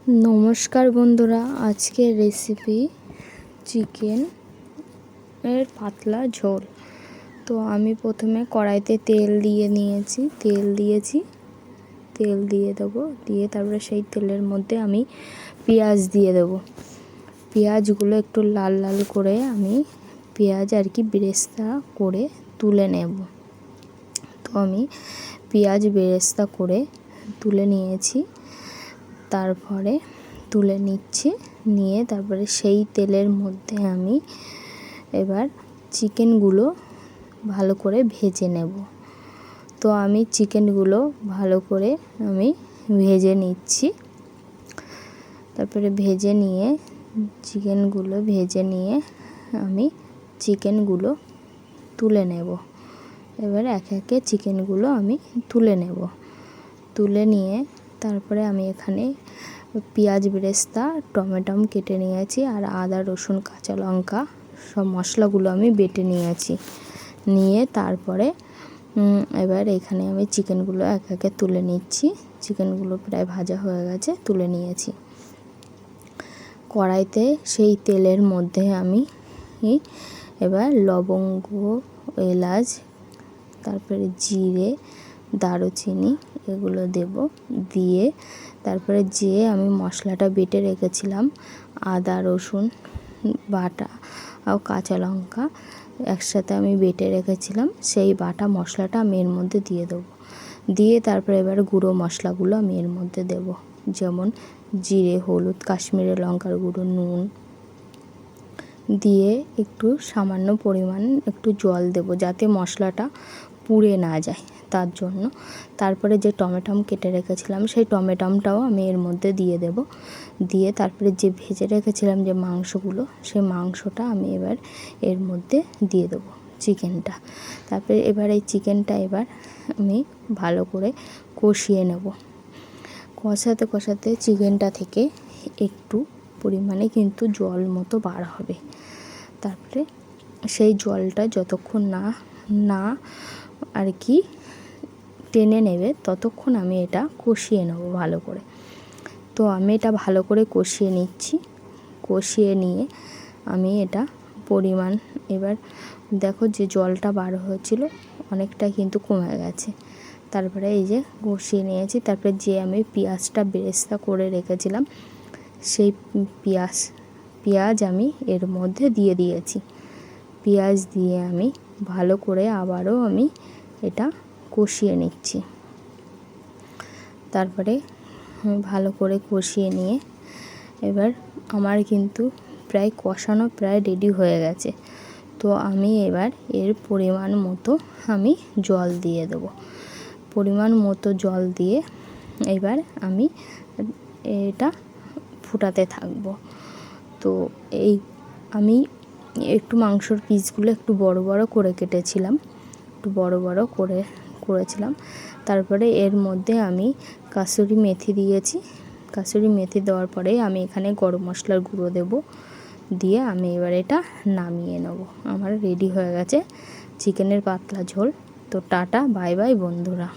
नमस्कार बंधुरा आज के रेसिपी चिकेन पातला झोल। तो आमी प्रथमे कड़ाईते तेल दिए निएछि, तेल दिए देबो, दिए तारपरे सेई तेलेर मध्य आमी पेंयाज दिए देबो। पेंयाजगुलो एकटु लाल लाल करे आमी पेंयाज आर कि बेरेस्ता करे तुले नेब। तो आमी पेंयाज बेरेस्ता करे तुले निएछि, तारपरे तुले निচ্ছি, নিয়ে তারপরে সেই তেলের মধ্যে আমি এবার চিকেনগুলো ভালো করে ভেজে নেব। তো আমি চিকেনগুলো ভালো করে আমি ভেজে নিচ্ছি। তারপরে ভেজে নিয়ে আমি চিকেনগুলো তুলে নেব। এবার একে একে চিকেনগুলো আমি তুলে নেব। তুলে নিয়ে তারপরে আমি এখানে পেঁয়াজ বেরেস্তা টমেটো কেটে নিয়েছি আর আদা রসুন কাঁচা লঙ্কা সব মশলাগুলো আমি বেটে নিয়েছি। নিয়ে তারপরে এবার এখানে আমি চিকেনগুলো একে একে তুলে নিচ্ছি। চিকেনগুলো প্রায় ভাজা হয়ে গেছে, তুলে নিয়েছি। কড়াইতে সেই তেলের মধ্যে আমি এবার লবঙ্গ, এলাচ, তারপরে জিরে, দারুচিনি এগুলো দেব। দিয়ে তারপরে যে আমি মশলাটা বেটে রেখেছিলাম আদা রসুন বাটা আর কাঁচা লঙ্কা একসাথে আমি বেটে রেখেছিলাম, সেই বাটা মশলাটা আমি এর মধ্যে দিয়ে দেবো। দিয়ে তারপরে এবার গুঁড়ো মশলাগুলো আমি এর মধ্যে দেব, যেমন জিরে, হলুদ, কাশ্মীরি লঙ্কার গুঁড়ো, নুন দিয়ে একটু সামান্য পরিমাণ একটু জল দেব যাতে মশলাটা পুড়ে না যায় তার জন্য। তারপরে যে টমেটো কেটে রেখেছিলাম সেই টমেটোটাও আমি এর মধ্যে দিয়ে দেব। দিয়ে তারপরে যে ভেজে রেখেছিলাম যে মাংসগুলো সেই মাংসটা আমি এবার এর মধ্যে দিয়ে দেবো, চিকেনটা। তারপরে এবার এই চিকেনটা এবার আমি ভালো করে কষিয়ে নেব। কষাতে কষাতে চিকেনটা থেকে একটু পরিমাণে কিন্তু জল মতো বার হবে। তারপরে সেই জলটা যতক্ষণ না আর কি টেনে নেবে ততক্ষণ আমি এটা কষিয়ে নেব ভালো করে। তো আমি এটা ভালো করে কষিয়ে নিচ্ছি। কষিয়ে নিয়ে আমি এটা পরিমাণ এবার দেখো যে জলটা বার হয়েছিল অনেকটা কিন্তু কমে গেছে। তারপরে এই যে কষিয়ে নিয়েছি। তারপরে যে আমি পেঁয়াজটা বেরেস্তা করে রেখেছিলাম সেই পেঁয়াজ আমি এর মধ্যে দিয়ে দিয়েছি। পেঁয়াজ দিয়ে আমি ভালো করে আবারও আমি এটা কষিয়ে নিচ্ছি। তারপরে ভালো করে কষিয়ে নিয়ে এবার আমার কিন্তু প্রায় কষানো প্রায় রেডি হয়ে গেছে। তো আমি এবার এর পরিমাণ মতো আমি জল দিয়ে দেবো। পরিমাণ মতো জল দিয়ে এবার আমি এটা ফুটাতে থাকবো। তো আমি একটু মাংসর পিসগুলো একটু বড় বড় করে কেটেছিলাম, একটু বড় বড় করেছিলাম। তারপরে এর মধ্যে আমি কাসুরি মেথি দিয়েছি। কাসুরি মেথি দেওয়ার পরে আমি এখানে গরম মশলার গুঁড়ো দেব। দিয়ে আমি এবার এটা নামিয়ে নেব। আমার রেডি হয়ে গেছে চিকেনের পাতলা ঝোল। তো টাটা, বাই বাই বন্ধুরা।